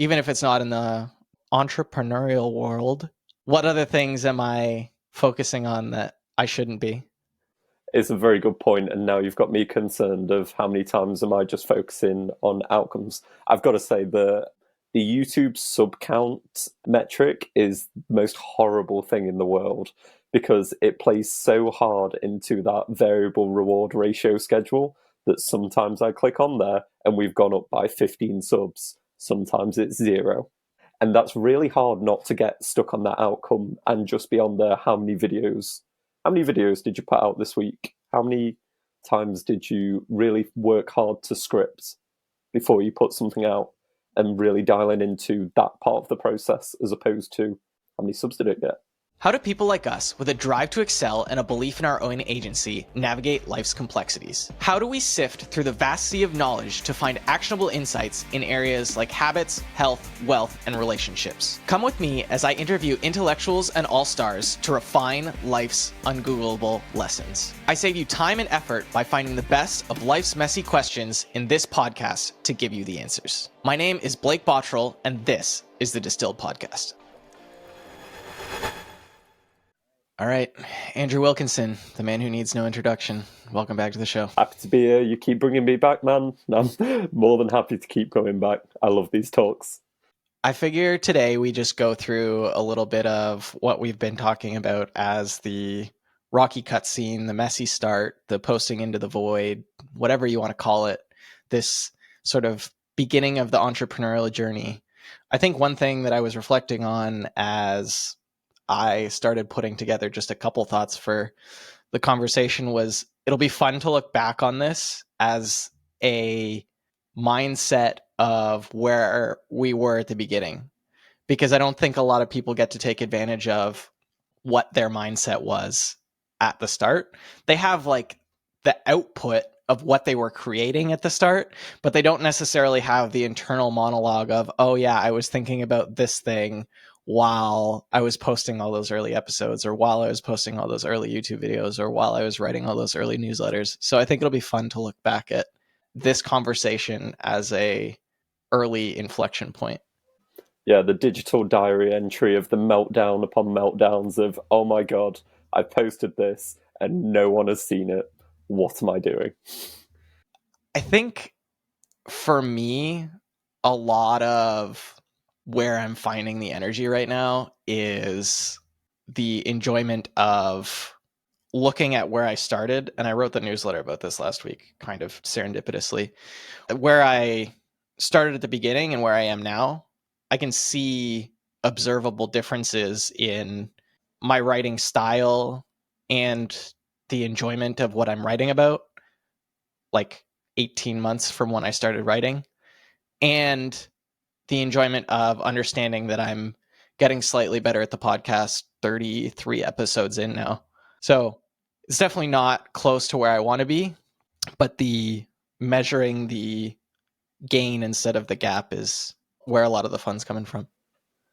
even if it's not in the entrepreneurial world, what other things am I focusing on that I shouldn't be? It's a very good point, and now you've got me concerned of how many times am I just focusing on outcomes. I've got to say the YouTube sub count metric is the most horrible thing in the world because it plays so hard into that variable reward ratio schedule that sometimes I click on there and we've gone up by 15 subs. Sometimes it's 0. And that's really hard not to get stuck on that outcome and just be on there. How many videos did you put out this week? How many times did you really work hard to script before you put something out and really dialing into that part of the process as opposed to how many subs did it get? How do people like us, with a drive to excel and a belief in our own agency, navigate life's complexities? How do we sift through the vast sea of knowledge to find actionable insights in areas like habits, health, wealth, and relationships? Come with me as I interview intellectuals and all-stars to refine life's ungoogleable lessons. I save you time and effort by finding the best of life's messy questions in this podcast to give you the answers. My name is Blake Bottrell, and this is the Distilled Podcast. All right, Andrew Wilkinson, the man who needs no introduction. Welcome back to the show. Happy to be here. You keep bringing me back, man. I'm more than happy to keep coming back. I love these talks. I figure today we just go through a little bit of what we've been talking about as the rocky cutscene, the messy start, the posting into the void, whatever you want to call it, this sort of beginning of the entrepreneurial journey. I think one thing that I was reflecting on as I started putting together just a couple thoughts for the conversation was it'll be fun to look back on this as a mindset of where we were at the beginning, because I don't think a lot of people get to take advantage of what their mindset was at the start. They have like the output of what they were creating at the start, but they don't necessarily have the internal monologue of, oh yeah, I was thinking about this thing while I was posting all those early episodes, or while I was posting all those early YouTube videos, or while I was writing all those early newsletters. So I think it'll be fun to look back at this conversation as a early inflection point. Yeah, the digital diary entry of the meltdown upon meltdowns of, oh my God, I posted this and no one has seen it. What am I doing? I think for me, a lot of where I'm finding the energy right now is the enjoyment of looking at where I started. And I wrote the newsletter about this last week, kind of serendipitously. Where I started at the beginning and where I am now, I can see observable differences in my writing style and the enjoyment of what I'm writing about, like 18 months from when I started writing, and the enjoyment of understanding that I'm getting slightly better at the podcast 33 episodes in now. So it's definitely not close to where I want to be, but the measuring the gain instead of the gap is where a lot of the fun's coming from.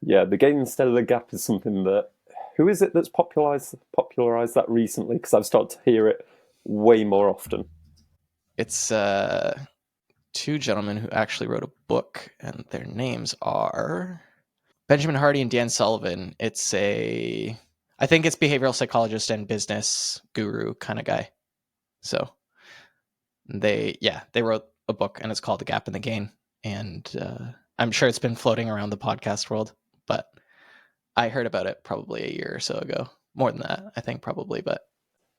Yeah, the gain instead of the gap is something that, who is it that's popularized that recently? Because I've started to hear it way more often. It's two gentlemen who actually wrote a book, and their names are Benjamin Hardy and Dan Sullivan. I think it's behavioral psychologist and business guru kind of guy. So they wrote a book, and it's called The Gap and the Gain. And I'm sure it's been floating around the podcast world, but I heard about it probably a year or so ago. More than that, I think, probably, but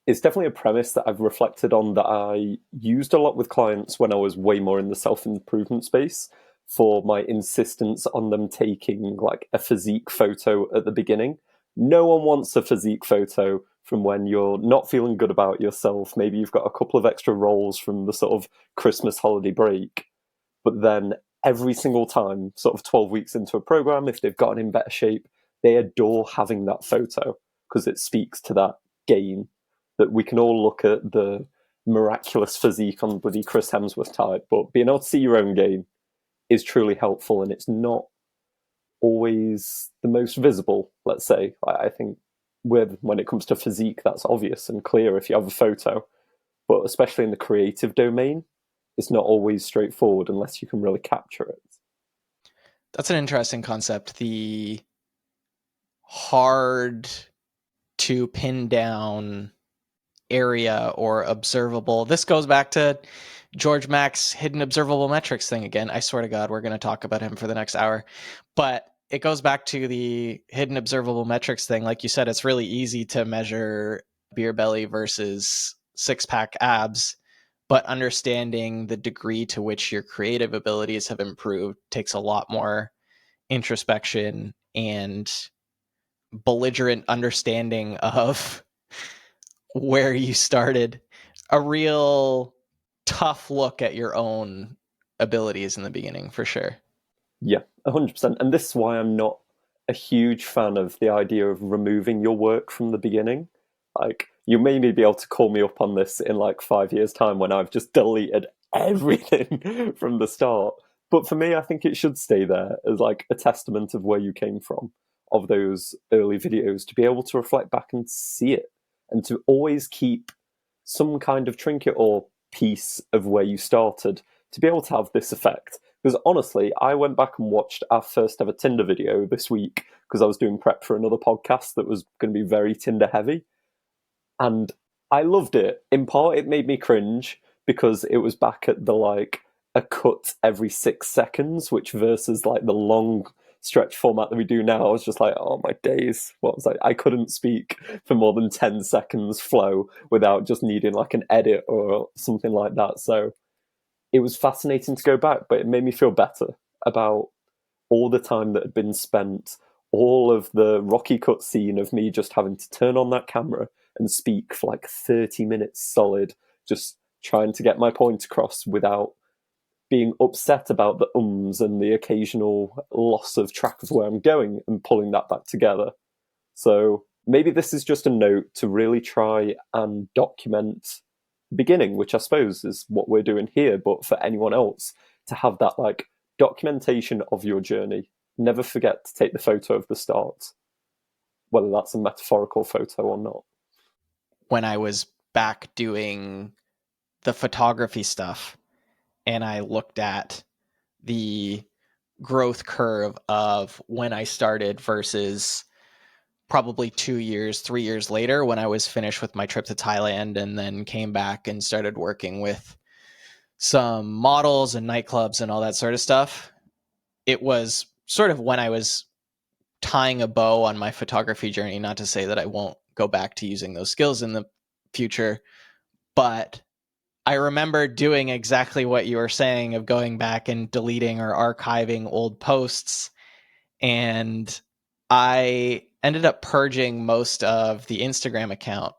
it's definitely a premise that I've reflected on, that I used a lot with clients when I was way more in the self-improvement space, for my insistence on them taking like a physique photo at the beginning. No one wants a physique photo from when you're not feeling good about yourself. Maybe you've got a couple of extra rolls from the sort of Christmas holiday break. But then every single time, sort of 12 weeks into a program, if they've gotten in better shape, they adore having that photo because it speaks to that gain, that we can all look at the miraculous physique on bloody Chris Hemsworth type, but being able to see your own gain is truly helpful, and it's not always the most visible, let's say. I think when it comes to physique, that's obvious and clear if you have a photo, but especially in the creative domain, it's not always straightforward unless you can really capture it. That's an interesting concept. The hard to pin down area or observable. This goes back to George Mack's hidden observable metrics thing again. I swear to God, we're going to talk about him for the next hour. But it goes back to the hidden observable metrics thing. Like you said, it's really easy to measure beer belly versus six pack abs. But understanding the degree to which your creative abilities have improved takes a lot more introspection and belligerent understanding of where you started, a real tough look at your own abilities in the beginning, for sure. Yeah, 100%. And this is why I'm not a huge fan of the idea of removing your work from the beginning. Like, you may be able to call me up on this in like 5 years' time when I've just deleted everything from the start. But for me, I think it should stay there as like a testament of where you came from, of those early videos, to be able to reflect back and see it, and to always keep some kind of trinket or piece of where you started to be able to have this effect. Because honestly, I went back and watched our first ever Tinder video this week because I was doing prep for another podcast that was going to be very Tinder heavy. And I loved it. In part, it made me cringe because it was back at the like a cut every 6 seconds, which versus like the long stretch format that we do now. I was just like, oh my days. What was I couldn't speak for more than 10 seconds flow without just needing like an edit or something like that. So it was fascinating to go back, but it made me feel better about all the time that had been spent, all of the rocky cut scene of me just having to turn on that camera and speak for like 30 minutes solid, just trying to get my point across without being upset about the ums and the occasional loss of track of where I'm going, and pulling that back together. So maybe this is just a note to really try and document the beginning, which I suppose is what we're doing here, but for anyone else to have that like documentation of your journey. Never forget to take the photo of the start, whether that's a metaphorical photo or not. When I was back doing the photography stuff and I looked at the growth curve of when I started versus probably 2 years, 3 years later when I was finished with my trip to Thailand and then came back and started working with some models and nightclubs and all that sort of stuff. It was sort of when I was tying a bow on my photography journey, not to say that I won't go back to using those skills in the future, but I remember doing exactly what you were saying of going back and deleting or archiving old posts. And I ended up purging most of the Instagram account.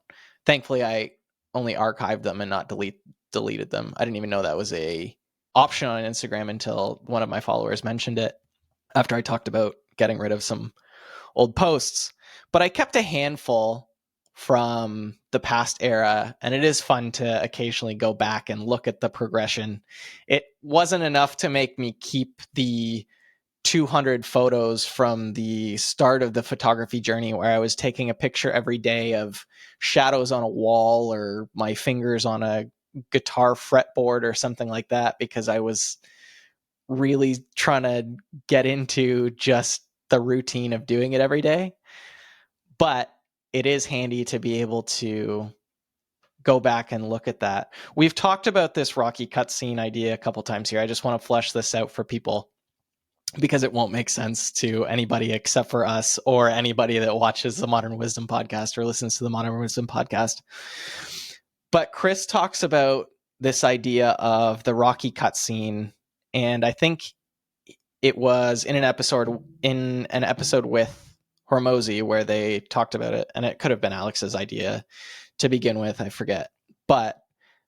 Thankfully, I only archived them and not deleted them. I didn't even know that was a option on Instagram until one of my followers mentioned it after I talked about getting rid of some old posts. But I kept a handful from the past era, and it is fun to occasionally go back and look at the progression. It wasn't enough to make me keep the 200 photos from the start of the photography journey where I was taking a picture every day of shadows on a wall or my fingers on a guitar fretboard or something like that, because I was really trying to get into just the routine of doing it every day. But it is handy to be able to go back and look at that. We've talked about this Rocky cutscene idea a couple times here. I just want to flesh this out for people because it won't make sense to anybody except for us or anybody that watches the Modern Wisdom podcast or listens to the Modern Wisdom podcast. But Chris talks about this idea of the Rocky cutscene, and I think it was in an episode with Hormozi where they talked about it, and it could have been Alex's idea to begin with, I forget. But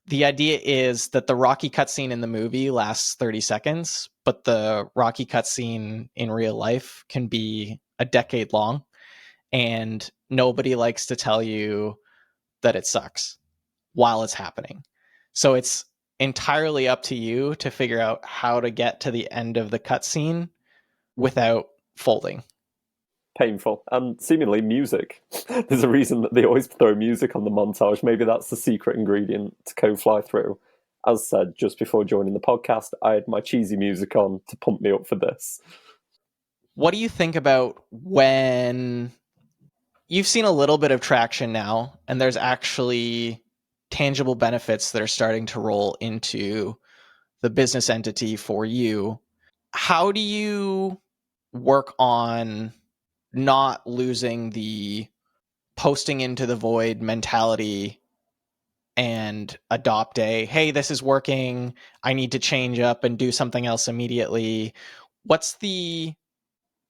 the idea is that the Rocky cutscene in the movie lasts 30 seconds, but the Rocky cutscene in real life can be a decade long, and nobody likes to tell you that it sucks while it's happening. So it's entirely up to you to figure out how to get to the end of the cutscene without folding. Painful. And seemingly music. There's a reason that they always throw music on the montage. Maybe that's the secret ingredient to co-fly through. As said, just before joining the podcast, I had my cheesy music on to pump me up for this. What do you think about when you've seen a little bit of traction now and there's actually tangible benefits that are starting to roll into the business entity for you? How do you work on not losing the posting into the void mentality and adopt a, hey, this is working, I need to change up and do something else immediately? What's the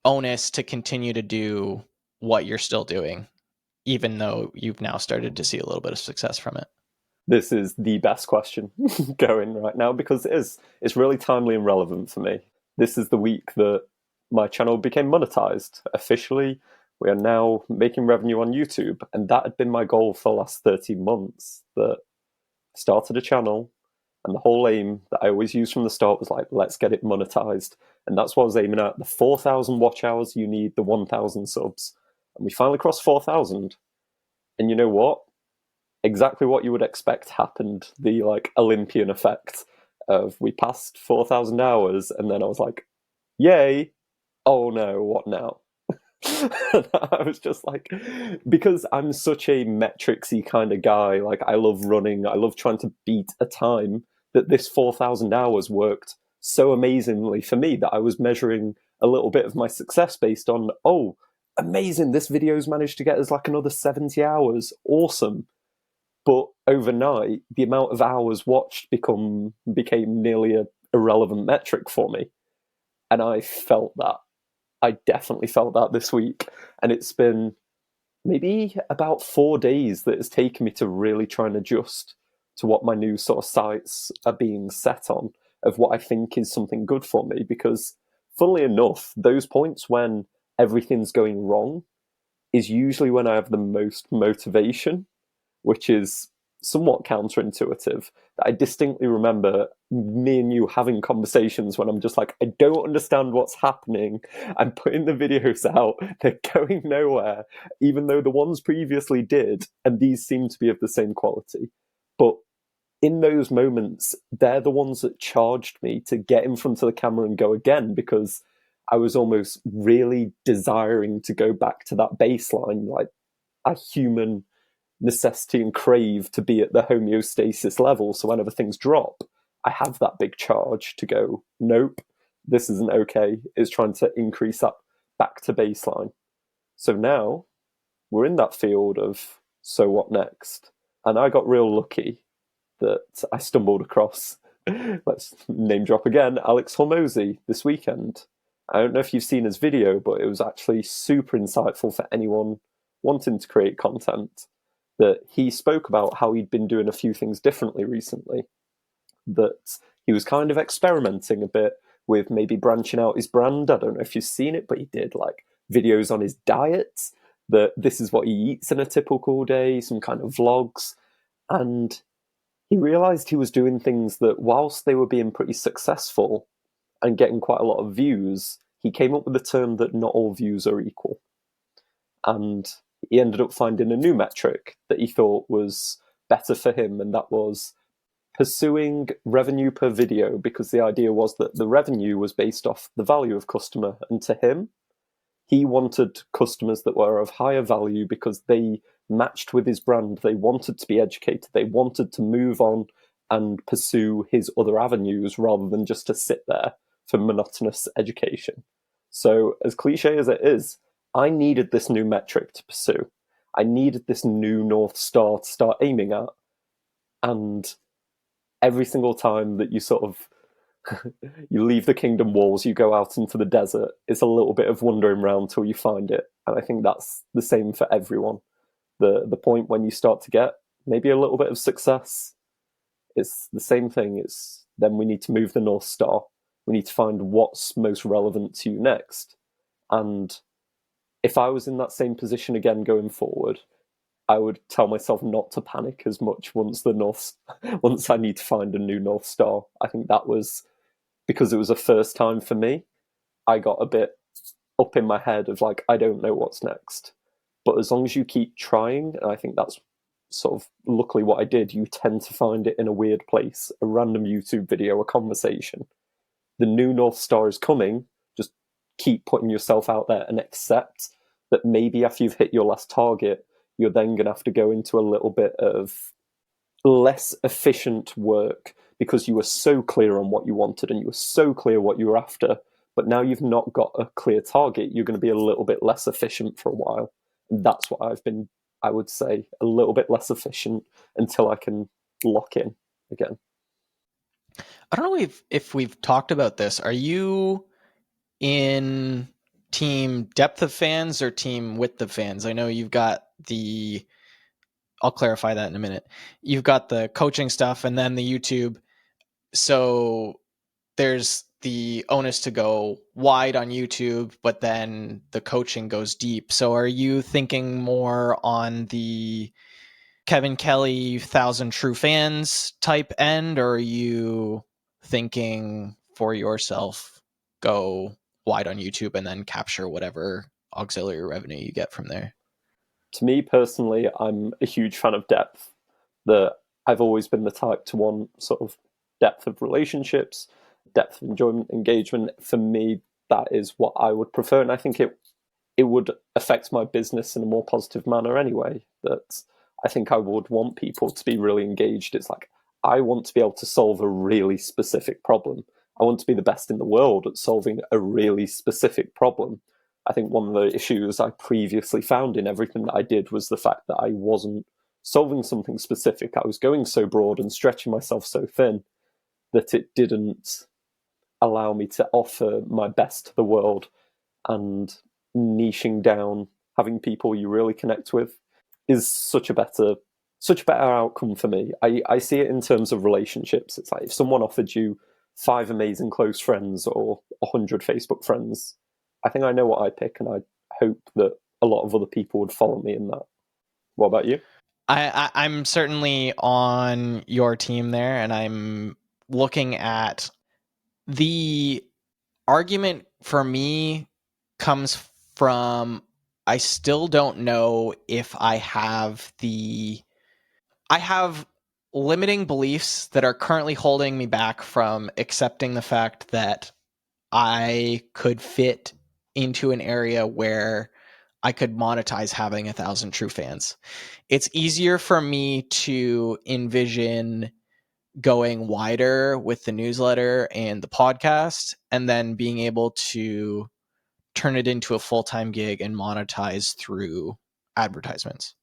onus to continue to do what you're still doing, even though you've now started to see a little bit of success from it? This is the best question going right now because it's really timely and relevant for me. This is the week that my channel became monetized officially. We are now making revenue on YouTube, and that had been my goal for the last 13 months. That I started a channel, and the whole aim that I always used from the start was like, let's get it monetized. And that's what I was aiming at. The 4,000 watch hours you need, the 1,000 subs. And we finally crossed 4,000. And you know what? Exactly what you would expect happened. The like Olympian effect of we passed 4,000 hours, and then I was like, yay. Oh no, what now? I was just like, because I'm such a metricsy kind of guy, like I love running, I love trying to beat a time, that this 4,000 hours worked so amazingly for me that I was measuring a little bit of my success based on, oh, amazing, this video's managed to get us like another 70 hours, awesome. But overnight, the amount of hours watched became nearly a irrelevant metric for me. And I felt that. I definitely felt that this week. And it's been maybe about 4 days that it's taken me to really try and adjust to what my new sort of sights are being set on, of what I think is something good for me. Because funnily enough, those points when everything's going wrong is usually when I have the most motivation, which is somewhat counterintuitive. I distinctly remember me and you having conversations when I'm just like, I don't understand what's happening. I'm putting the videos out, they're going nowhere, even though the ones previously did, and these seem to be of the same quality. But in those moments, they're the ones that charged me to get in front of the camera and go again, because I was almost really desiring to go back to that baseline, like a human necessity and crave to be at the homeostasis level. So whenever things drop, I have that big charge to go, nope, this isn't okay. It's trying to increase up back to baseline. So now we're in that field of, so what next? And I got real lucky that I stumbled across, let's name drop again, Alex Hormozi this weekend. I don't know if you've seen his video, but it was actually super insightful for anyone wanting to create content. That he spoke about how he'd been doing a few things differently recently. That he was kind of experimenting a bit with maybe branching out his brand. I don't know if you've seen it, but he did like videos on his diet, that this is what he eats in a typical day, some kind of vlogs. And he realized he was doing things that, whilst they were being pretty successful and getting quite a lot of views, he came up with the term that not all views are equal. And he ended up finding a new metric that he thought was better for him, and that was pursuing revenue per video, because the idea was that the revenue was based off the value of customer. And to him, he wanted customers that were of higher value because they matched with his brand. They wanted to be educated. They wanted to move on and pursue his other avenues rather than just to sit there for monotonous education. So, as cliche as it is, I needed this new metric to pursue. I needed this new North Star to start aiming at. And every single time that you sort of you leave the kingdom walls, you go out into the desert, it's a little bit of wandering around till you find it. And I think that's the same for everyone. The point when you start to get maybe a little bit of success, it's the same thing. It's then we need to move the North Star. We need to find what's most relevant to you next. And if I was in that same position again going forward, I would tell myself not to panic as much once once I need to find a new North Star. I think that was because it was a first time for me. I got a bit up in my head of like, I don't know what's next. But as long as you keep trying, and I think that's sort of luckily what I did, you tend to find it in a weird place, a random YouTube video, a conversation. The new North Star is coming, just keep putting yourself out there and accept that maybe after you've hit your last target, you're then going to have to go into a little bit of less efficient work because you were so clear on what you wanted and you were so clear what you were after. But now you've not got a clear target, you're going to be a little bit less efficient for a while. And that's what I've been, I would say, a little bit less efficient until I can lock in again. I don't know if we've talked about this. Are you in team depth of fans or team width of fans? I know you've got the, I'll clarify that in a minute. You've got the coaching stuff and then the YouTube. So there's the onus to go wide on YouTube, but then the coaching goes deep. So are you thinking more on the Kevin Kelly 1,000 true fans type end, or are you thinking for yourself, go wide on YouTube and then capture whatever auxiliary revenue you get from there? To me personally, I'm a huge fan of depth. That I've always been the type to want sort of depth of relationships, depth of enjoyment, engagement. For me, that is what I would prefer, and I think it would affect my business in a more positive manner anyway. That I think I would want people to be really engaged. It's like, I want to be able to solve a really specific problem. I want to be the best in the world at solving a really specific problem. I think one of the issues I previously found in everything that I did was the fact that I wasn't solving something specific. I was going so broad and stretching myself so thin that it didn't allow me to offer my best to the world. And niching down, having people you really connect with, is such a better outcome for me. I see it in terms of relationships. It's like if someone offered you 5 amazing close friends or 100 Facebook friends, I think I know what I pick, and I hope that a lot of other people would follow me in that. What about you? I'm certainly on your team there, and I'm looking at the argument for me comes from, I still don't know if I have limiting beliefs that are currently holding me back from accepting the fact that I could fit into an area where I could monetize having 1,000 true fans. It's easier for me to envision going wider with the newsletter and the podcast, and then being able to turn it into a full-time gig and monetize through advertisements.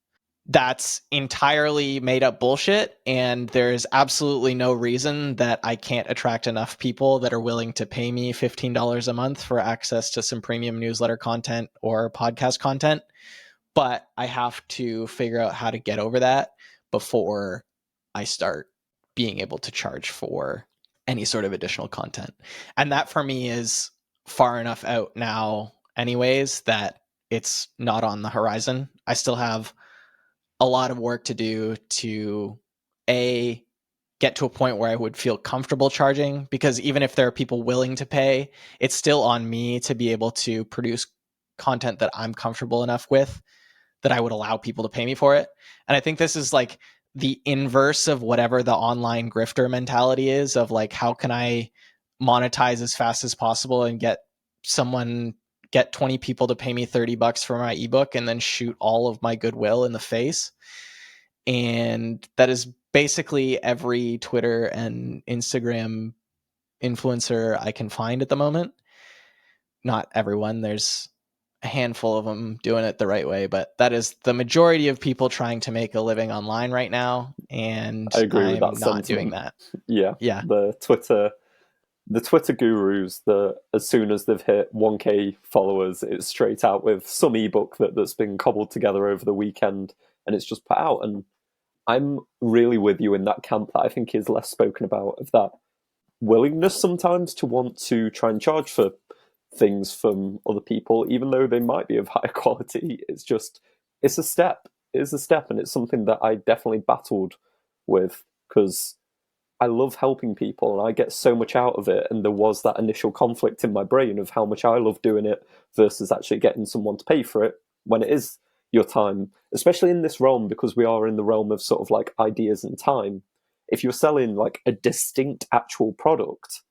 That's entirely made up bullshit, and there's absolutely no reason that I can't attract enough people that are willing to pay me $15 a month for access to some premium newsletter content or podcast content. But I have to figure out how to get over that before I start being able to charge for any sort of additional content. And that for me is far enough out now anyways that it's not on the horizon. I still have a lot of work to do to get to a point where I would feel comfortable charging, because even if there are people willing to pay, it's still on me to be able to produce content that I'm comfortable enough with that I would allow people to pay me for it. And I think this is like the inverse of whatever the online grifter mentality is, of like, how can I monetize as fast as possible and get 20 people to pay me $30 for my ebook and then shoot all of my goodwill in the face. And that is basically every Twitter and Instagram influencer I can find at the moment. Not everyone, there's a handful of them doing it the right way, but that is the majority of people trying to make a living online right now. And I agree with I'm that not doing sentiment. that. Yeah, Yeah. the Twitter gurus, that as soon as they've hit 1K followers, it's straight out with some ebook that's been cobbled together over the weekend, and it's just put out. And I'm really with you in that camp that I think is less spoken about, of that willingness sometimes to want to try and charge for things from other people, even though they might be of higher quality. It's a step. It is a step, and it's something that I definitely battled with, because I love helping people and I get so much out of it. And there was that initial conflict in my brain of how much I love doing it versus actually getting someone to pay for it when it is your time, especially in this realm, because we are in the realm of sort of like ideas and time. If you're selling like a distinct actual product,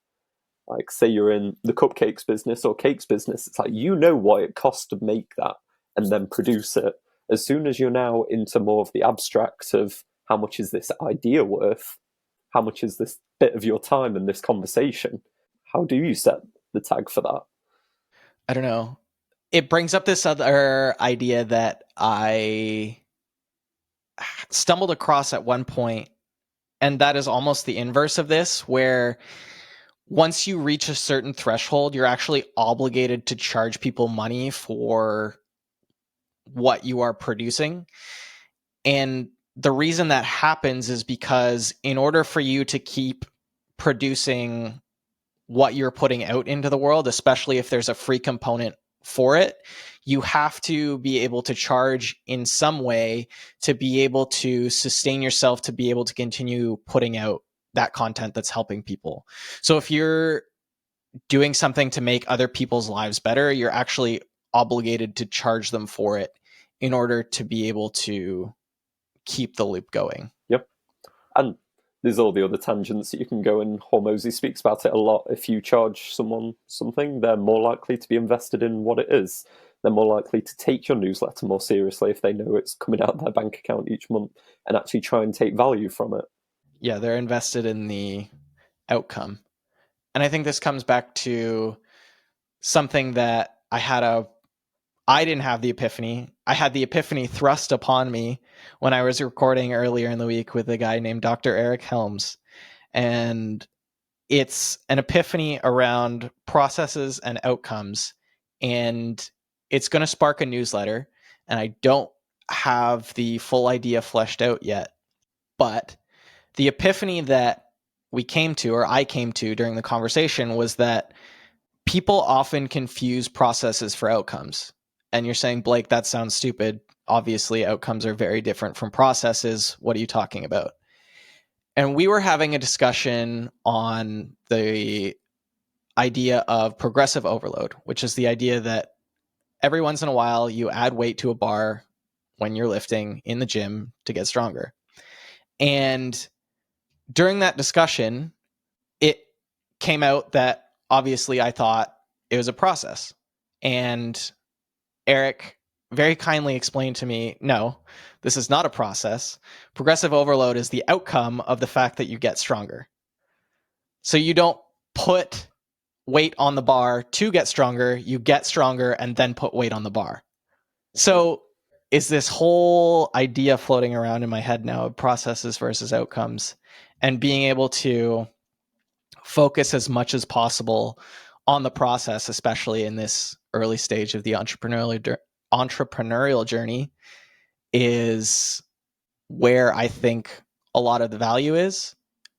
Like, say you're in the cupcakes business or cakes business, it's like you know what it costs to make that and then produce it. As soon as you're now into more of the abstract of how much is this idea worth, how much is this bit of your time and this conversation, how do you set the tag for that? I don't know. It brings up this other idea that I stumbled across at one point, and that is almost the inverse of this, where once you reach a certain threshold, you're actually obligated to charge people money for what you are producing. And the reason that happens is because in order for you to keep producing what you're putting out into the world, especially if there's a free component for it, you have to be able to charge in some way to be able to sustain yourself, to be able to continue putting out that content that's helping people. So if you're doing something to make other people's lives better, you're actually obligated to charge them for it in order to be able to keep the loop going. Yep. And there's all the other tangents that you can go, and Hormozi speaks about it a lot. If you charge someone something, they're more likely to be invested in what it is. They're more likely to take your newsletter more seriously if they know it's coming out of their bank account each month and actually try and take value from it. Yeah, they're invested in the outcome. And I think this comes back to something that I didn't have the epiphany. I had the epiphany thrust upon me when I was recording earlier in the week with a guy named Dr. Eric Helms. And it's an epiphany around processes and outcomes. And it's going to spark a newsletter. And I don't have the full idea fleshed out yet. But the epiphany that we came to, or I came to during the conversation, was that people often confuse processes for outcomes. And you're saying, Blake, that sounds stupid. Obviously, outcomes are very different from processes. What are you talking about? And we were having a discussion on the idea of progressive overload, which is the idea that every once in a while you add weight to a bar when you're lifting in the gym to get stronger. And during that discussion, it came out that obviously I thought it was a process. And Eric very kindly explained to me, no, this is not a process. Progressive overload is the outcome of the fact that you get stronger. So you don't put weight on the bar to get stronger, you get stronger and then put weight on the bar. So is this whole idea floating around in my head now of processes versus outcomes, and being able to focus as much as possible on the process, especially in this early stage of the entrepreneurial journey, is where I think a lot of the value is.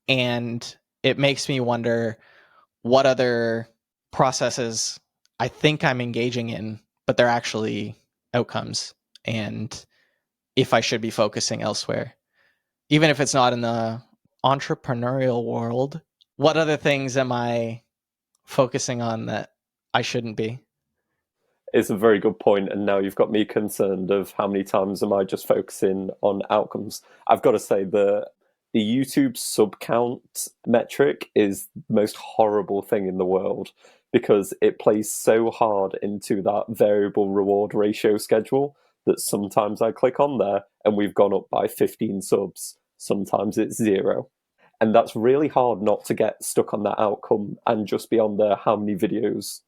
And it makes me wonder what other processes I think I'm engaging in, but they're actually outcomes, and if I should be focusing elsewhere. Even if it's not in the entrepreneurial world, what other things am I focusing on that I shouldn't be? It's a very good point, and now you've got me concerned of how many times am I just focusing on outcomes. I've got to say the YouTube sub count metric is the most horrible thing in the world, because it plays so hard into that variable reward ratio schedule that sometimes I click on there and we've gone up by 15 subs. Sometimes it's 0. And that's really hard not to get stuck on that outcome and just be on there. How many videos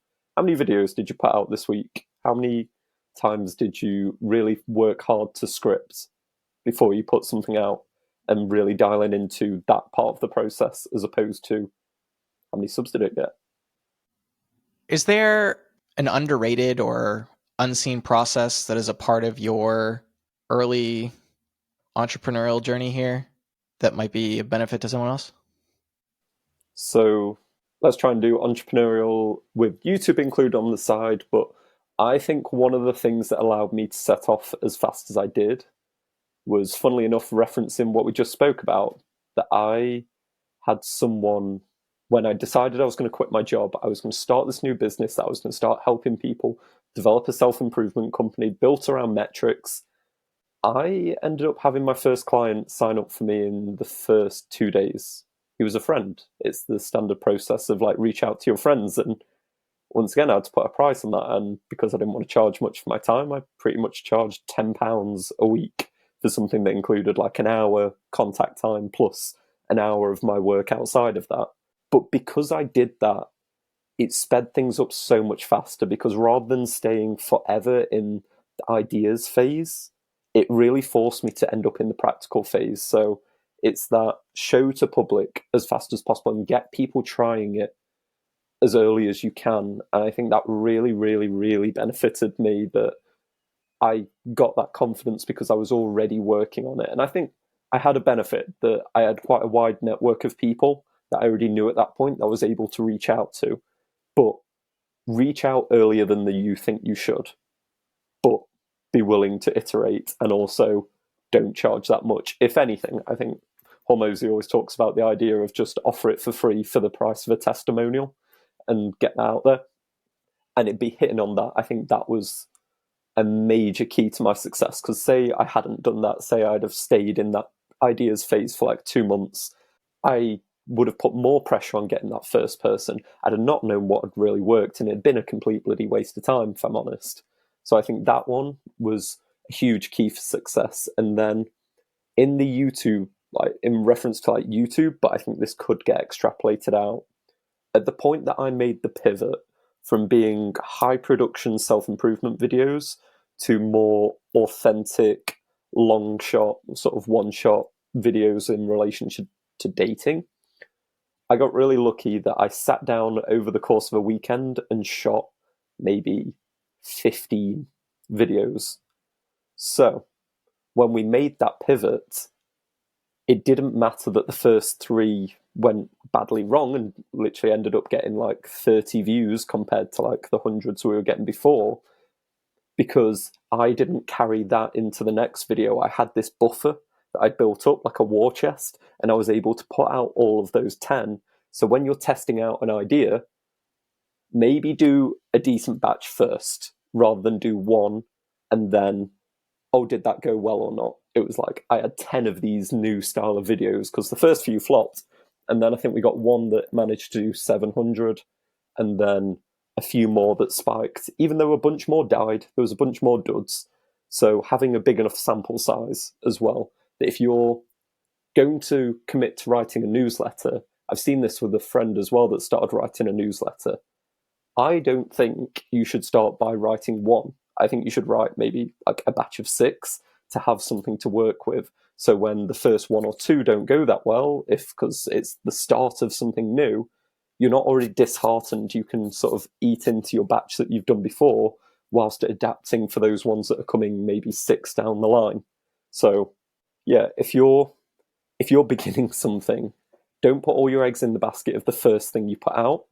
did you put out this week? How many times did you really work hard to script before you put something out, and really dialing into that part of the process as opposed to how many subs did it get? Is there an underrated or unseen process that is a part of your early entrepreneurial journey here that might be a benefit to someone else? So let's try and do entrepreneurial with YouTube included on the side. But I think one of the things that allowed me to set off as fast as I did was, funnily enough, referencing what we just spoke about, that I had someone, when I decided I was going to quit my job, I was going to start this new business, that I was going to start helping people develop a self-improvement company built around metrics. I ended up having my first client sign up for me in the first 2 days. he was a friend. It's the standard process of like reach out to your friends. And once again, I had to put a price on that. And because I didn't want to charge much for my time, I pretty much charged £10 a week for something that included like an hour contact time plus an hour of my work outside of that. But because I did that, it sped things up so much faster, because rather than staying forever in the ideas phase, it really forced me to end up in the practical phase. So it's that show to public as fast as possible and get people trying it as early as you can. And I think that really, really, really benefited me, that I got that confidence because I was already working on it. And I think I had a benefit that I had quite a wide network of people that I already knew at that point that I was able to reach out to. But reach out earlier than you think you should, but be willing to iterate, and also don't charge that much. If anything, I think Hormozi always talks about the idea of just offer it for free for the price of a testimonial and get that out there. And it'd be hitting on that. I think that was a major key to my success, because say I hadn't done that, say I'd have stayed in that ideas phase for like 2 months, I would have put more pressure on getting that first person. I'd have not known what had really worked, and it'd been a complete bloody waste of time, if I'm honest. So I think that one was a huge key for success. And then in the YouTube, like in reference to like YouTube, but I think this could get extrapolated out. At the point that I made the pivot from being high production self-improvement videos to more authentic, long shot, sort of one shot videos in relationship to dating, I got really lucky that I sat down over the course of a weekend and shot maybe 15 videos. So when we made that pivot, it didn't matter that the first 3 went badly wrong and literally ended up getting like 30 views compared to like the hundreds we were getting before, because I didn't carry that into the next video. I had this buffer that I built up like a war chest, and I was able to put out all of those 10. So when you're testing out an idea, maybe do a decent batch first rather than do one and then, oh, did that go well or not? It was like I had 10 of these new style of videos because the first few flopped. And then I think we got one that managed to do 700, and then a few more that spiked, even though a bunch more died. There was a bunch more duds. So having a big enough sample size as well, that if you're going to commit to writing a newsletter, I've seen this with a friend as well that started writing a newsletter. I don't think you should start by writing one. I think you should write maybe like a batch of 6 to have something to work with. So when the first 1 or 2 don't go that well, because it's the start of something new, you're not already disheartened. You can sort of eat into your batch that you've done before whilst adapting for those ones that are coming maybe 6 down the line. So yeah, if you're beginning something, don't put all your eggs in the basket of the first thing you put out,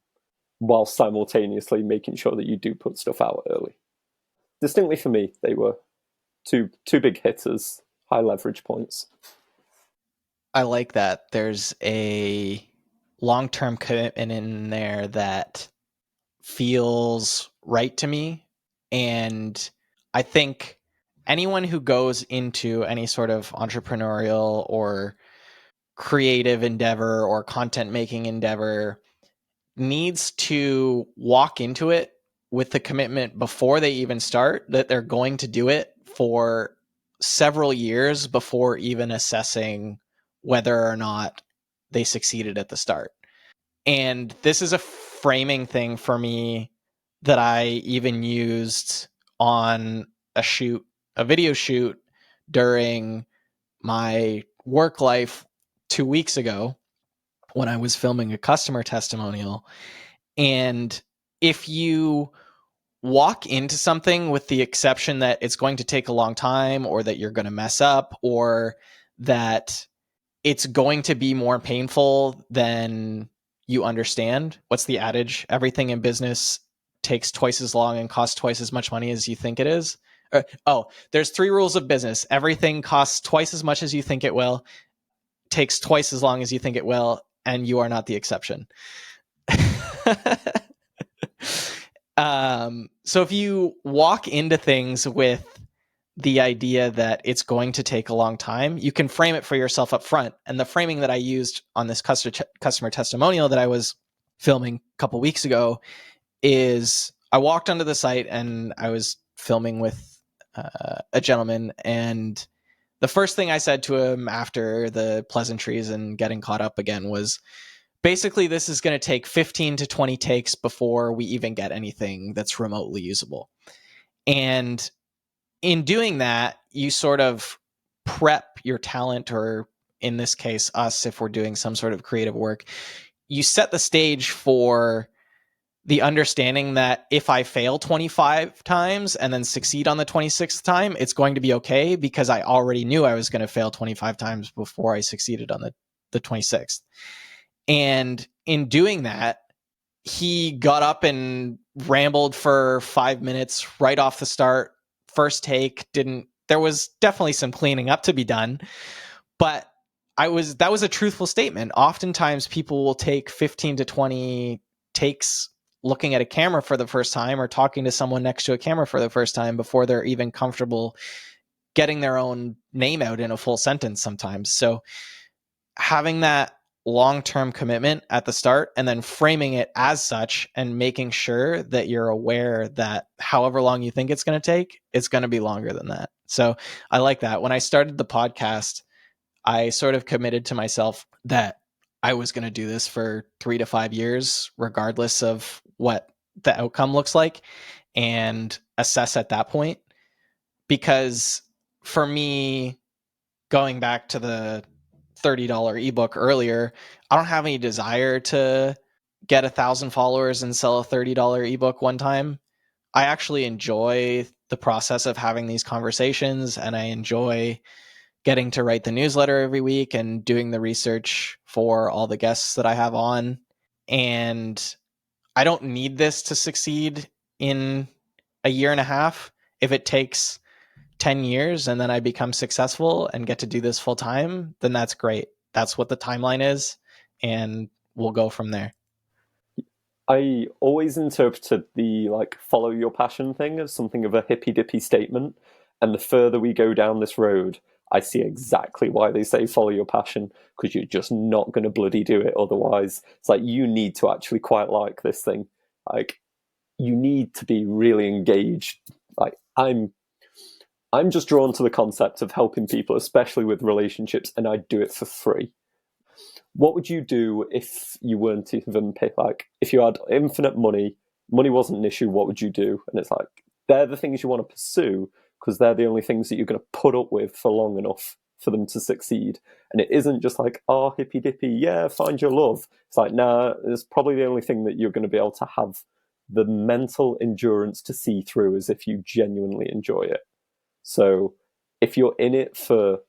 while simultaneously making sure that you do put stuff out early. Distinctly for me, they were two big hitters, high leverage points. I like that. There's a long-term commitment in there that feels right to me. And I think anyone who goes into any sort of entrepreneurial or creative endeavor or content making endeavor needs to walk into it with the commitment before they even start that they're going to do it for several years before even assessing whether or not they succeeded at the start. And this is a framing thing for me that I even used on a video shoot during my work life 2 weeks ago when I was filming a customer testimonial. And if you walk into something with the exception that it's going to take a long time, or that you're going to mess up, or that it's going to be more painful than you understand. What's the adage? Everything in business takes twice as long and costs twice as much money as you think it is. There's 3 rules of business. Everything costs twice as much as you think it will, takes twice as long as you think it will, and you are not the exception. So if you walk into things with the idea that it's going to take a long time, you can frame it for yourself up front. And the framing that I used on this customer testimonial that I was filming a couple weeks ago is I walked onto the site and I was filming with a gentleman, and the first thing I said to him after the pleasantries and getting caught up again was basically, this is going to take 15 to 20 takes before we even get anything that's remotely usable. And in doing that, you sort of prep your talent, or in this case, us, if we're doing some sort of creative work, you set the stage for the understanding that if I fail 25 times and then succeed on the 26th time, it's going to be okay, because I already knew I was going to fail 25 times before I succeeded on the 26th. And in doing that, he got up and rambled for 5 minutes right off the start. First take there was definitely some cleaning up to be done, but that was a truthful statement. Oftentimes people will take 15 to 20 takes looking at a camera for the first time, or talking to someone next to a camera for the first time, before they're even comfortable getting their own name out in a full sentence sometimes. So having that long-term commitment at the start, and then framing it as such, and making sure that you're aware that however long you think it's going to take, it's going to be longer than that. So I like that. When I started the podcast, I sort of committed to myself that I was going to do this for 3 to 5 years, regardless of what the outcome looks like, and assess at that point. Because for me, going back to the $30 ebook earlier, I don't have any desire to get 1,000 followers and sell a $30 ebook one time. I actually enjoy the process of having these conversations, and I enjoy getting to write the newsletter every week and doing the research for all the guests that I have on. And I don't need this to succeed in a year and a half. If it takes 10 years and then I become successful and get to do this full time, then that's great. That's what the timeline is, and we'll go from there. I always interpreted the like follow your passion thing as something of a hippy dippy statement. And the further we go down this road, I see exactly why they say follow your passion, because you're just not going to bloody do it otherwise. It's like you need to actually quite like this thing. Like you need to be really engaged. Like I'm just drawn to the concept of helping people, especially with relationships, and I do it for free. What would you do if you weren't even pay, like if you had infinite money, money wasn't an issue, what would you do? And it's like they're the things you want to pursue, because they're the only things that you're going to put up with for long enough for them to succeed. And it isn't just like, oh, hippy dippy, yeah, find your love. It's like, nah, it's probably the only thing that you're going to be able to have the mental endurance to see through, as if you genuinely enjoy it. So if you're in it for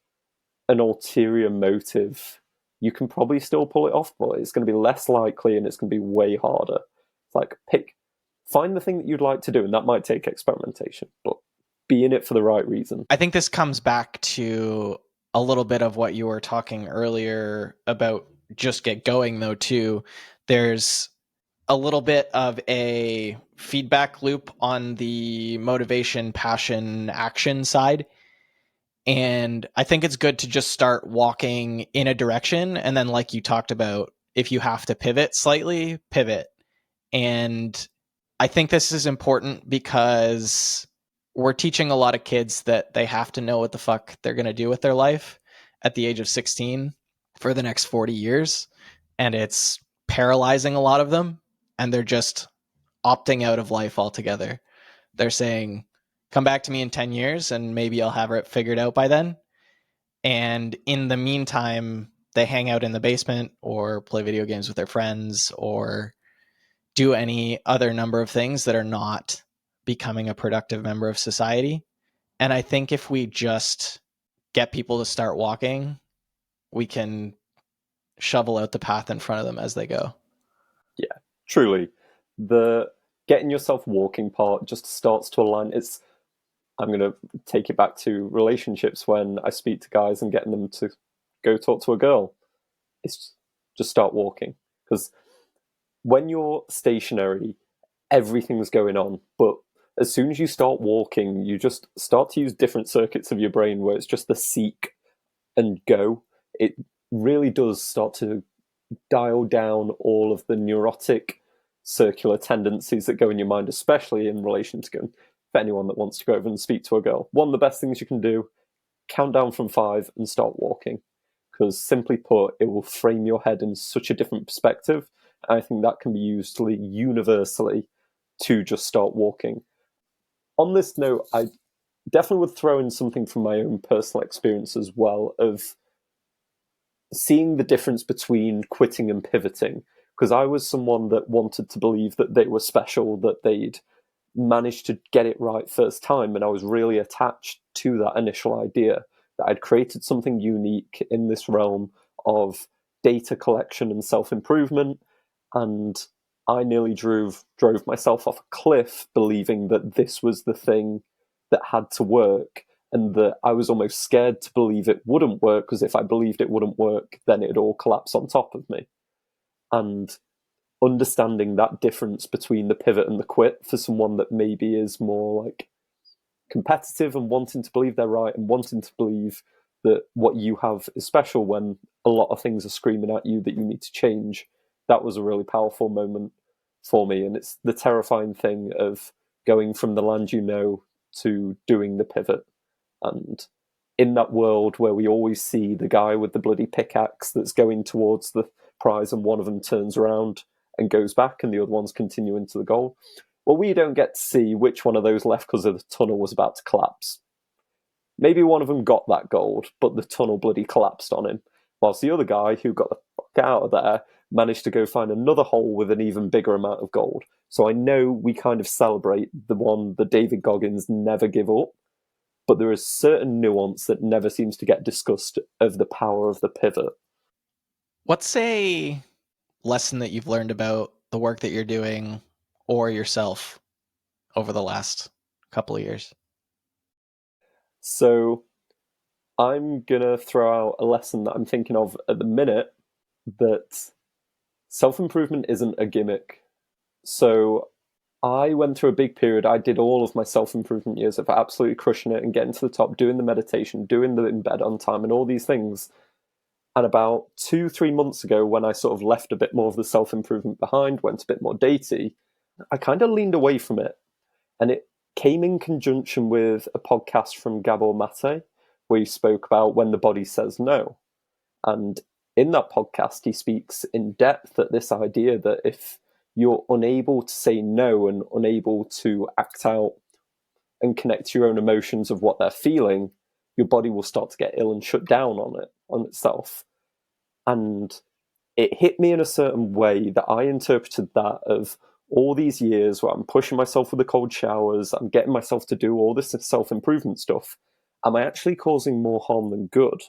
an ulterior motive, you can probably still pull it off, but it's going to be less likely and it's going to be way harder. It's like find the thing that you'd like to do, and that might take experimentation, but be in it for the right reason. I think this comes back to a little bit of what you were talking earlier about just get going, though, too. There's a little bit of a feedback loop on the motivation, passion, action side. And I think it's good to just start walking in a direction. And then, like you talked about, if you have to pivot slightly, pivot. And I think this is important because we're teaching a lot of kids that they have to know what the fuck they're going to do with their life at the age of 16 for the next 40 years. And it's paralyzing a lot of them. And they're just opting out of life altogether. They're saying, come back to me in 10 years and maybe I'll have it figured out by then. And in the meantime, they hang out in the basement or play video games with their friends or do any other number of things that are not becoming a productive member of society. And I think if we just get people to start walking, we can shovel out the path in front of them as they go. Yeah, truly. The getting yourself walking part just starts to align. I'm going to take it back to relationships when I speak to guys and getting them to go talk to a girl. It's just start walking. Because when you're stationary, everything's going on. But as soon as you start walking, you just start to use different circuits of your brain where it's just the seek and go. It really does start to dial down all of the neurotic circular tendencies that go in your mind, especially in relation to going, for anyone that wants to go over and speak to a girl. One of the best things you can do, count down from 5 and start walking. Because simply put, it will frame your head in such a different perspective. I think that can be used universally to just start walking. On this note, I definitely would throw in something from my own personal experience as well of seeing the difference between quitting and pivoting. Because I was someone that wanted to believe that they were special, that they'd managed to get it right first time, and I was really attached to that initial idea that I'd created something unique in this realm of data collection and self-improvement, and I nearly drove myself off a cliff believing that this was the thing that had to work, and that I was almost scared to believe it wouldn't work, because if I believed it wouldn't work, then it'd all collapse on top of me. And understanding that difference between the pivot and the quit for someone that maybe is more like competitive and wanting to believe they're right and wanting to believe that what you have is special when a lot of things are screaming at you that you need to change. That was a really powerful moment for me. And it's the terrifying thing of going from the land you know to doing the pivot. And in that world where we always see the guy with the bloody pickaxe that's going towards the prize and one of them turns around and goes back and the other one's continuing to the goal. Well, we don't get to see which one of those left because the tunnel was about to collapse. Maybe one of them got that gold, but the tunnel bloody collapsed on him. Whilst the other guy who got the fuck out of there managed to go find another hole with an even bigger amount of gold. So I know we kind of celebrate the one, the David Goggins never give up, but there is certain nuance that never seems to get discussed of the power of the pivot. What's a lesson that you've learned about the work that you're doing or yourself over the last couple of years? So I'm going to throw out a lesson that I'm thinking of at the minute, that self-improvement isn't a gimmick. So I went through a big period. I did all of my self-improvement years of absolutely crushing it and getting to the top, doing the meditation, doing the in bed on time and all these things. And about 2-3 months ago, when I sort of left a bit more of the self-improvement behind, went a bit more datey, I kind of leaned away from it. And it came in conjunction with a podcast from Gabor Mate, where he spoke about when the body says no. And in that podcast, he speaks in depth at this idea that if you're unable to say no and unable to act out and connect to your own emotions of what they're feeling, your body will start to get ill and shut down on itself. And it hit me in a certain way that I interpreted that of all these years where I'm pushing myself with the cold showers, I'm getting myself to do all this self-improvement stuff. Am I actually causing more harm than good?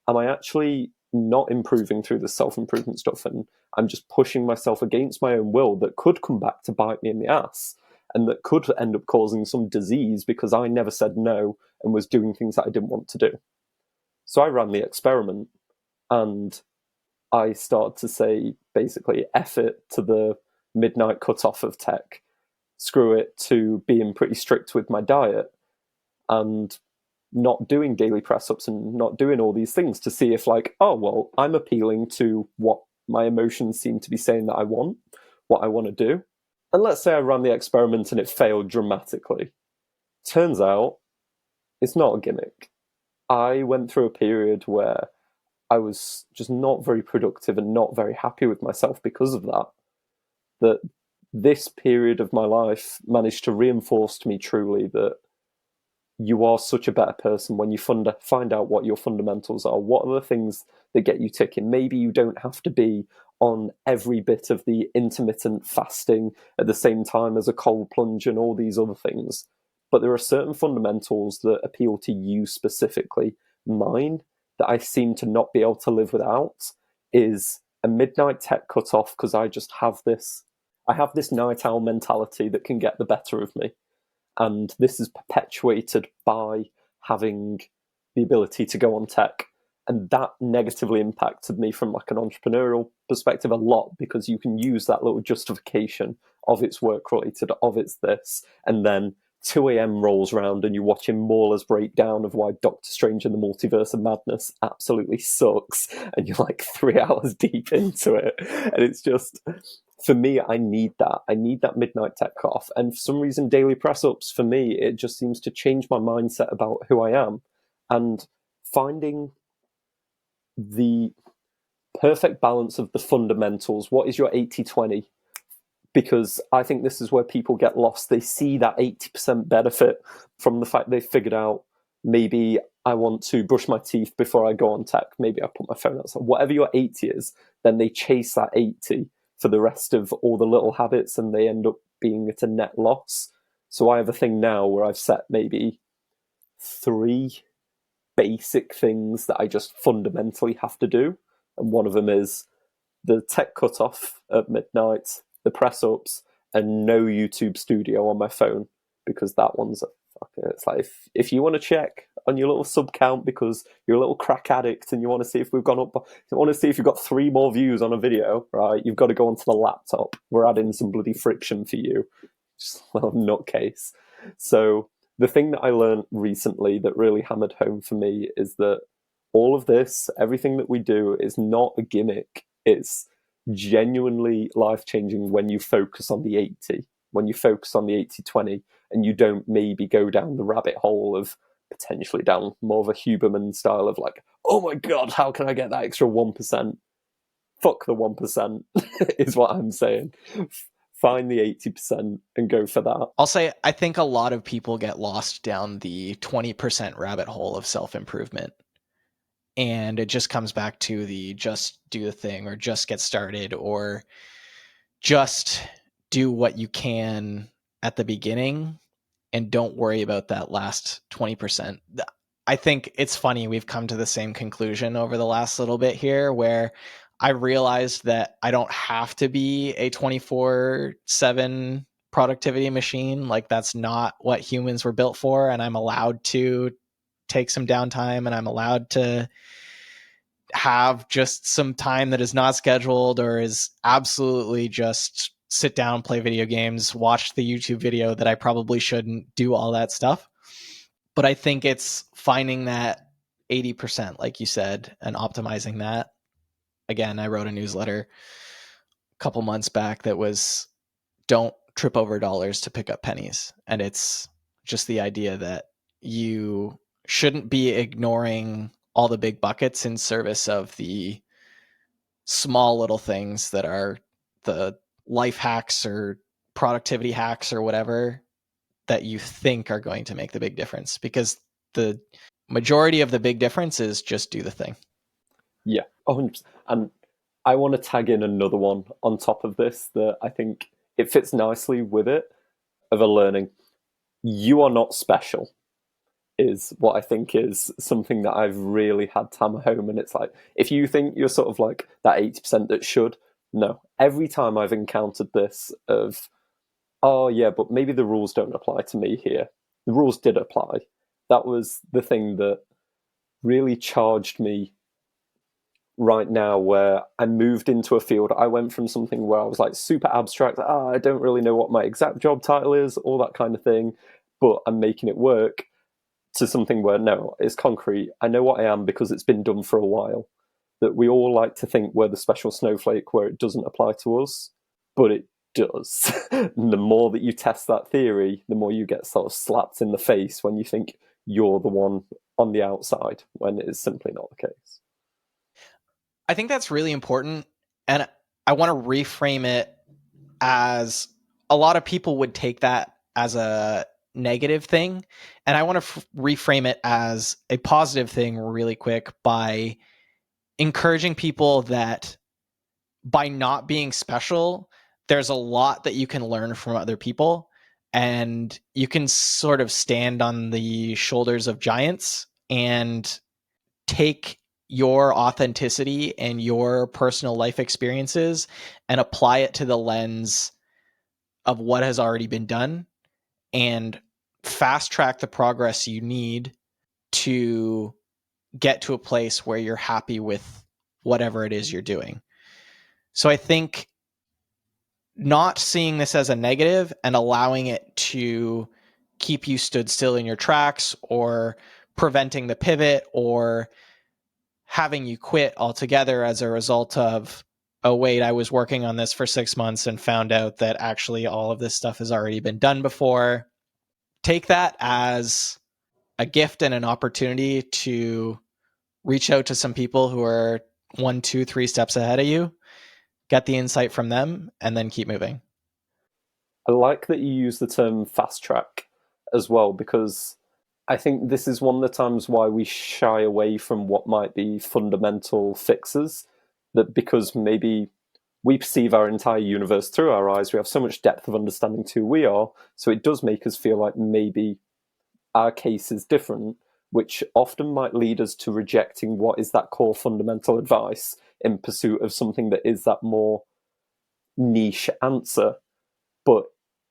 Am I actually not improving through the self-improvement stuff? And I'm just pushing myself against my own will that could come back to bite me in the ass and that could end up causing some disease because I never said no and was doing things that I didn't want to do. So I ran the experiment and I started to say, basically, F it to the midnight cutoff of tech, screw it to being pretty strict with my diet and not doing daily press ups and not doing all these things to see if, like, oh, well, I'm appealing to what my emotions seem to be saying that I want, what I want to do. And let's say I ran the experiment and it failed dramatically. Turns out it's not a gimmick. I went through a period where I was just not very productive and not very happy with myself because of that. That this period of my life managed to reinforce to me truly that you are such a better person when you find out what your fundamentals are. What are the things that get you ticking? Maybe you don't have to be on every bit of the intermittent fasting at the same time as a cold plunge and all these other things. But there are certain fundamentals that appeal to you specifically. Mine, that I seem to not be able to live without, is a midnight tech cutoff because I have this night owl mentality that can get the better of me. And this is perpetuated by having the ability to go on tech. And that negatively impacted me from like an entrepreneurial perspective a lot because you can use that little justification of it's work related, of it's this, and then 2 a.m. rolls around and you're watching Mauler's breakdown of why Doctor Strange and the Multiverse of Madness absolutely sucks, and you're like 3 hours deep into it. And it's just, for me, I need that. I need that midnight tech off. And for some reason, daily press ups, for me, it just seems to change my mindset about who I am. And finding the perfect balance of the fundamentals. What is your 80-20? Because I think this is where people get lost. They see that 80% benefit from the fact they've figured out, maybe I want to brush my teeth before I go on tech. Maybe I put my phone outside. Whatever your 80 is, then they chase that 80 for the rest of all the little habits, and they end up being at a net loss. So I have a thing now where I've set maybe 3 basic things that I just fundamentally have to do. And one of them is the tech cutoff at midnight, the press ups, and no YouTube Studio on my phone, because that one's it's like, if you want to check on your little sub count because you're a little crack addict and you want to see if we've gone up, you want to see if you've got 3 more views on a video, right? You've got to go onto the laptop. We're adding some bloody friction for you. Just a little nutcase. So the thing that I learned recently that really hammered home for me is that all of this, everything that we do, is not a gimmick. It's genuinely life-changing when you focus on the 80, when you focus on the 80-20, and you don't maybe go down the rabbit hole of potentially down more of a Huberman style of like, oh my God, how can I get that extra 1%? Fuck the 1% is what I'm saying. Find the 80% and go for that. I'll say I think a lot of people get lost down the 20% rabbit hole of self-improvement. And it just comes back to the just do the thing, or just get started, or just do what you can at the beginning and don't worry about that last 20%. I think it's funny, we've come to the same conclusion over the last little bit here, where I realized that I don't have to be a 24/7 productivity machine. Like, that's not what humans were built for. And I'm allowed to take some downtime, and I'm allowed to have just some time that is not scheduled, or is absolutely just sit down, play video games, watch the YouTube video that I probably shouldn't, do all that stuff. But I think it's finding that 80%, like you said, and optimizing that. Again, I wrote a newsletter a couple months back that was, don't trip over dollars to pick up pennies. And it's just the idea that you shouldn't be ignoring all the big buckets in service of the small little things that are the life hacks or productivity hacks or whatever that you think are going to make the big difference, because the majority of the big difference is just do the thing. Yeah, 100%. And I want to tag in another one on top of this that I think it fits nicely with it, of a learning. You are not special is what I think is something that I've really had to hammer home. And it's like, if you think you're sort of like that 80% that should, no. Every time I've encountered this of, oh yeah, but maybe the rules don't apply to me here. The rules did apply. That was the thing that really charged me right now, where I moved into a field. I went from something where I was like super abstract, I don't really know what my exact job title is, all that kind of thing, but I'm making it work, to something where no, it's concrete. I know what I am because it's been done for a while. That we all like to think we're the special snowflake where it doesn't apply to us, but it does. And the more that you test that theory, the more you get sort of slapped in the face when you think you're the one on the outside, when it is simply not the case. I think that's really important. And I want to reframe it as, a lot of people would take that as a negative thing. And I want to reframe it as a positive thing really quick, by encouraging people that by not being special, there's a lot that you can learn from other people, and you can sort of stand on the shoulders of giants and take your authenticity and your personal life experiences and apply it to the lens of what has already been done, and fast track the progress you need to get to a place where you're happy with whatever it is you're doing. So I think not seeing this as a negative and allowing it to keep you stood still in your tracks, or preventing the pivot, or having you quit altogether as a result of, oh, wait, I was working on this for 6 months and found out that actually all of this stuff has already been done before. Take that as a gift and an opportunity to reach out to some people who are 1, 2, 3 steps ahead of you, get the insight from them, and then keep moving. I like that you use the term fast track as well, because I think this is one of the times why we shy away from what might be fundamental fixes. That because maybe we perceive our entire universe through our eyes, we have so much depth of understanding to who we are, so it does make us feel like maybe our case is different, which often might lead us to rejecting what is that core fundamental advice in pursuit of something that is that more niche answer. But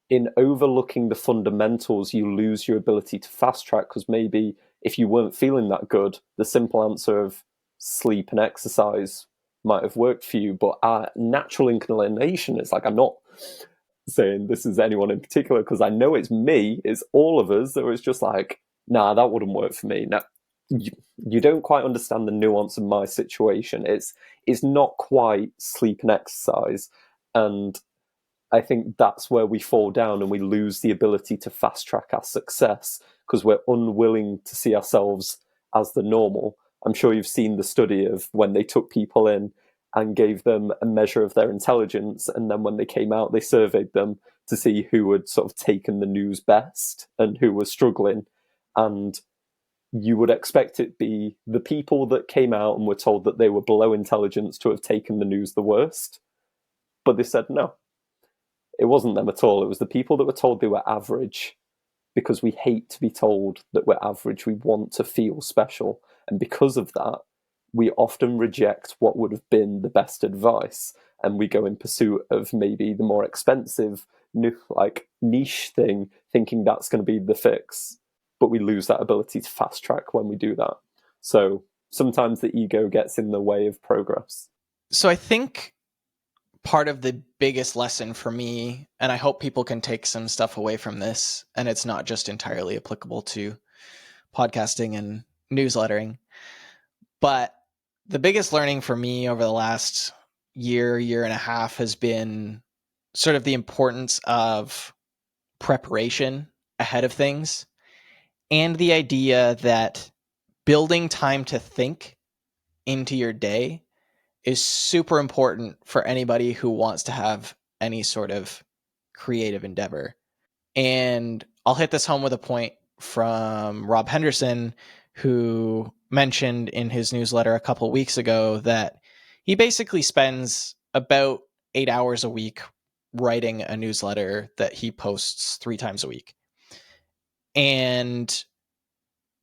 in overlooking the fundamentals, you lose your ability to fast track, because maybe if you weren't feeling that good, the simple answer of sleep and exercise might have worked for you. But our natural inclination is like, I'm not saying this is anyone in particular, because I know it's me, it's all of us, that was just like, nah, that wouldn't work for me. Now, you don't quite understand the nuance of my situation. It's not quite sleep and exercise. And I think that's where we fall down and we lose the ability to fast track our success, because we're unwilling to see ourselves as the normal. I'm sure you've seen the study of when they took people in and gave them a measure of their intelligence, and then when they came out, they surveyed them to see who had sort of taken the news best and who was struggling. And you would expect it be the people that came out and were told that they were below intelligence to have taken the news the worst. But they said no, it wasn't them at all. It was the people that were told they were average, because we hate to be told that we're average. We want to feel special. And because of that, we often reject what would have been the best advice. And we go in pursuit of maybe the more expensive, new, like niche thing, thinking that's going to be the fix. But we lose that ability to fast track when we do that. So sometimes the ego gets in the way of progress. So I think part of the biggest lesson for me, and I hope people can take some stuff away from this, and it's not just entirely applicable to podcasting and newslettering, but the biggest learning for me over the last year and a half has been sort of the importance of preparation ahead of things, and the idea that building time to think into your day is super important for anybody who wants to have any sort of creative endeavor. And I'll hit this home with a point from Rob Henderson, who mentioned in his newsletter a couple weeks ago that he basically spends about 8 hours a week writing a newsletter that he posts 3 times a week. And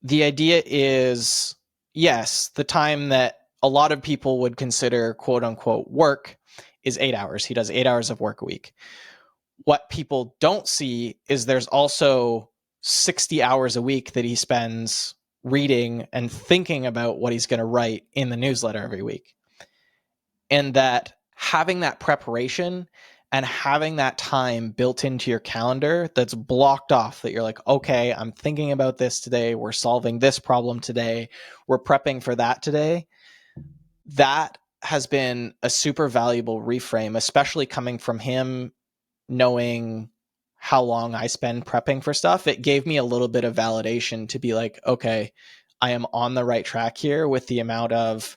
the idea is, yes, the time that a lot of people would consider quote unquote work is 8 hours. He does 8 hours of work a week. What people don't see is there's also 60 hours a week that he spends reading and thinking about what he's going to write in the newsletter every week. And that having that preparation and having that time built into your calendar that's blocked off, that you're like, okay, I'm thinking about this today. We're solving this problem today. We're prepping for that today. That has been a super valuable reframe, especially coming from him, knowing how long I spend prepping for stuff. It gave me a little bit of validation to be like, okay, I am on the right track here with the amount of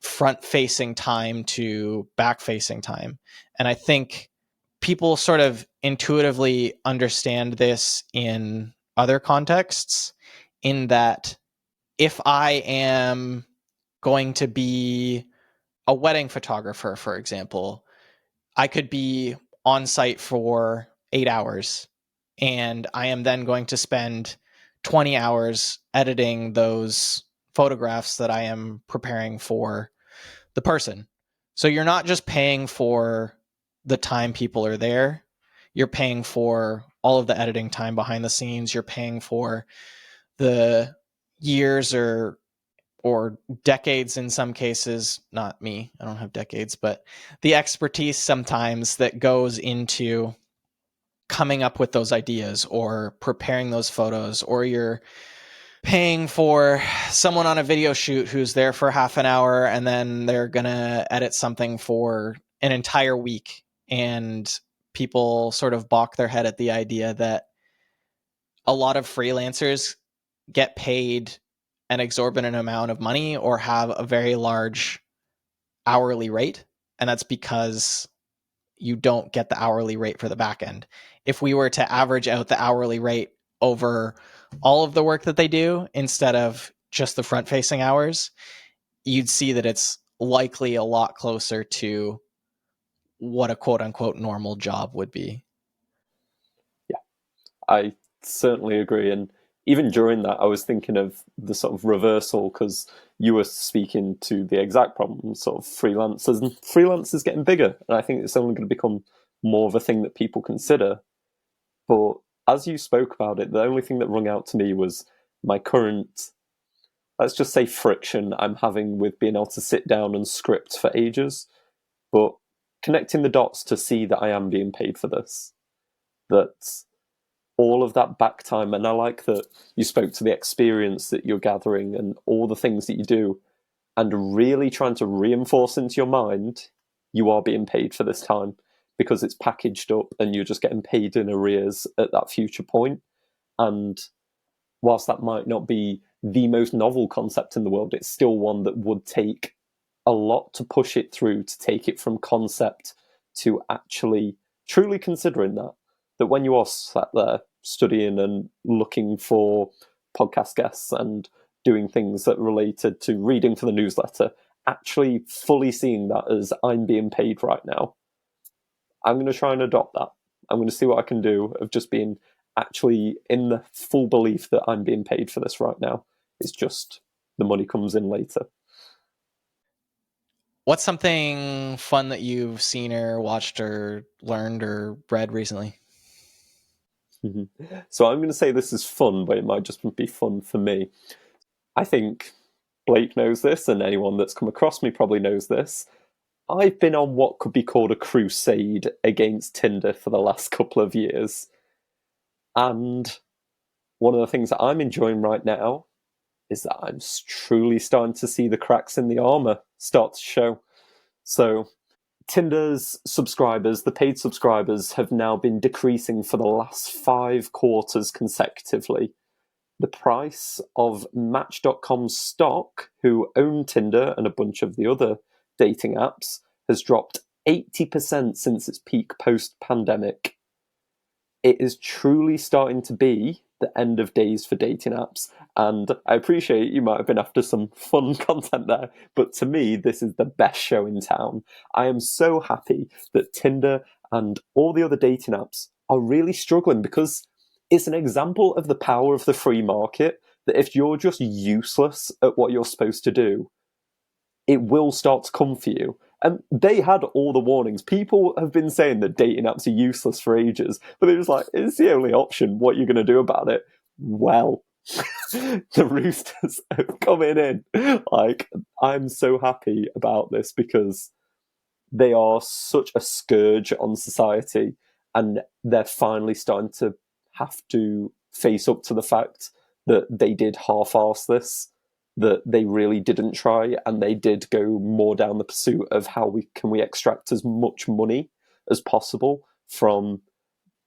front facing time to back facing time. And I think people sort of intuitively understand this in other contexts, in that if I am going to be a wedding photographer, for example, I could be on site for 8 hours, and I am then going to spend 20 hours editing those photographs that I am preparing for the person. So you're not just paying for the time people are there, you're paying for all of the editing time behind the scenes, you're paying for the years or decades in some cases, not me, I don't have decades, but the expertise sometimes that goes into coming up with those ideas or preparing those photos, or you're paying for someone on a video shoot who's there for half an hour and then they're going to edit something for an entire week. And people sort of balk their head at the idea that a lot of freelancers get paid an exorbitant amount of money or have a very large hourly rate. And that's because you don't get the hourly rate for the back end. If we were to average out the hourly rate over all of the work that they do instead of just the front facing hours, you'd see that it's likely a lot closer to what a quote unquote normal job would be. Yeah, I certainly agree. And even during that, I was thinking of the sort of reversal, because you were speaking to the exact problem, sort of freelancers, and freelancers getting bigger. And I think it's only going to become more of a thing that people consider. But as you spoke about it, the only thing that rung out to me was my current, let's just say, friction I'm having with being able to sit down and script for ages, but connecting the dots to see that I am being paid for this. That all of that back time, and I like that you spoke to the experience that you're gathering and all the things that you do, and really trying to reinforce into your mind you are being paid for this time, because it's packaged up and you're just getting paid in arrears at that future point. And whilst that might not be the most novel concept in the world, it's still one that would take a lot to push it through, to take it from concept to actually truly considering that when you are sat there studying and looking for podcast guests and doing things that related to reading for the newsletter, actually fully seeing that as I'm being paid right now. I'm going to try and adopt that. I'm going to see what I can do of just being actually in the full belief that I'm being paid for this right now. It's just the money comes in later. What's something fun that you've seen or watched or learned or read recently? So I'm going to say this is fun, but it might just be fun for me. I think Blake knows this, and anyone that's come across me probably knows this. I've been on what could be called a crusade against Tinder for the last couple of years. And one of the things that I'm enjoying right now is that I'm truly starting to see the cracks in the armor start to show. So Tinder's subscribers, the paid subscribers, have now been decreasing for the last 5 quarters consecutively. The price of Match.com's stock, who own Tinder and a bunch of the other dating apps, has dropped 80% since its peak post-pandemic. It is truly starting to be the end of days for dating apps. And I appreciate you might have been after some fun content there, but to me, this is the best show in town. I am so happy that Tinder and all the other dating apps are really struggling, because it's an example of the power of the free market, that if you're just useless at what you're supposed to do, it will start to come for you. And they had all the warnings. People have been saying that dating apps are useless for ages, but they're just like, it's the only option. What are you going to do about it? Well, the roosters are coming in. Like, I'm so happy about this, because they are such a scourge on society, and they're finally starting to have to face up to the fact that they did half-arse this, that they really didn't try, and they did go more down the pursuit of how we extract as much money as possible from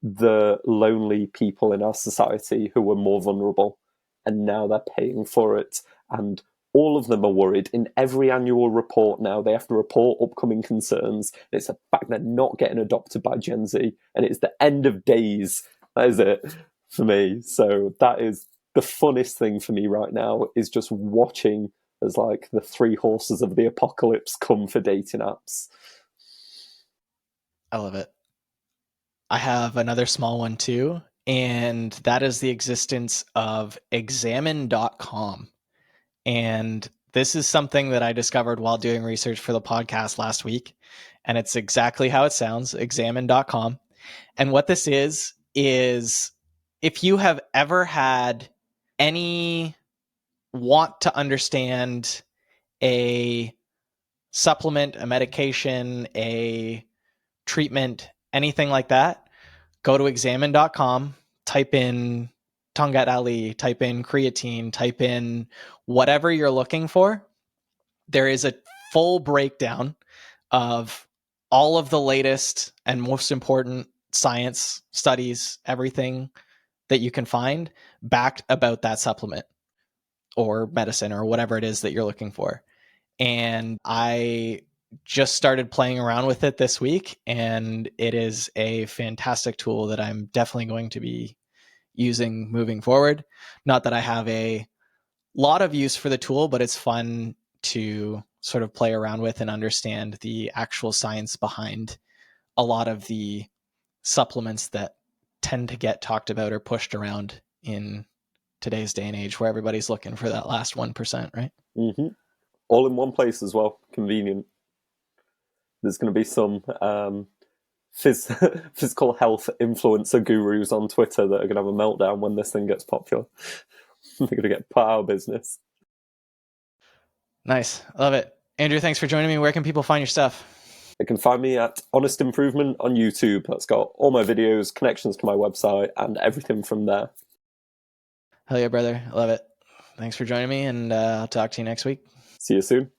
the lonely people in our society who were more vulnerable, and now they're paying for it. And all of them are worried. In every annual report now, they have to report upcoming concerns. It's the fact they're not getting adopted by Gen Z, and it's the end of days. That is it for me. So that is the funnest thing for me right now, is just watching as like the 3 horses of the apocalypse come for dating apps. I love it. I have another small one too, and that is the existence of examine.com. And this is something that I discovered while doing research for the podcast last week. And it's exactly how it sounds, examine.com. And what this is if you have ever had any want to understand a supplement, a medication, a treatment, anything like that, go to examine.com, type in Tongat Ali, type in creatine, type in whatever you're looking for. There is a full breakdown of all of the latest and most important science studies, everything that you can find backed about that supplement or medicine or whatever it is that you're looking for. And I just started playing around with it this week, and it is a fantastic tool that I'm definitely going to be using moving forward. Not that I have a lot of use for the tool, but it's fun to sort of play around with and understand the actual science behind a lot of the supplements that tend to get talked about or pushed around in today's day and age, where everybody's looking for that last 1%, right? Mm-hmm. All in one place as well. Convenient. There's going to be some physical health influencer gurus on Twitter that are going to have a meltdown when this thing gets popular. They're going to get power business. Nice. Love it. Andrew, thanks for joining me. Where can people find your stuff? They can find me at Honest Improvement on YouTube. That's got all my videos, connections to my website, and everything from there. Hell yeah, brother. I love it. Thanks for joining me, and I'll talk to you next week. See you soon.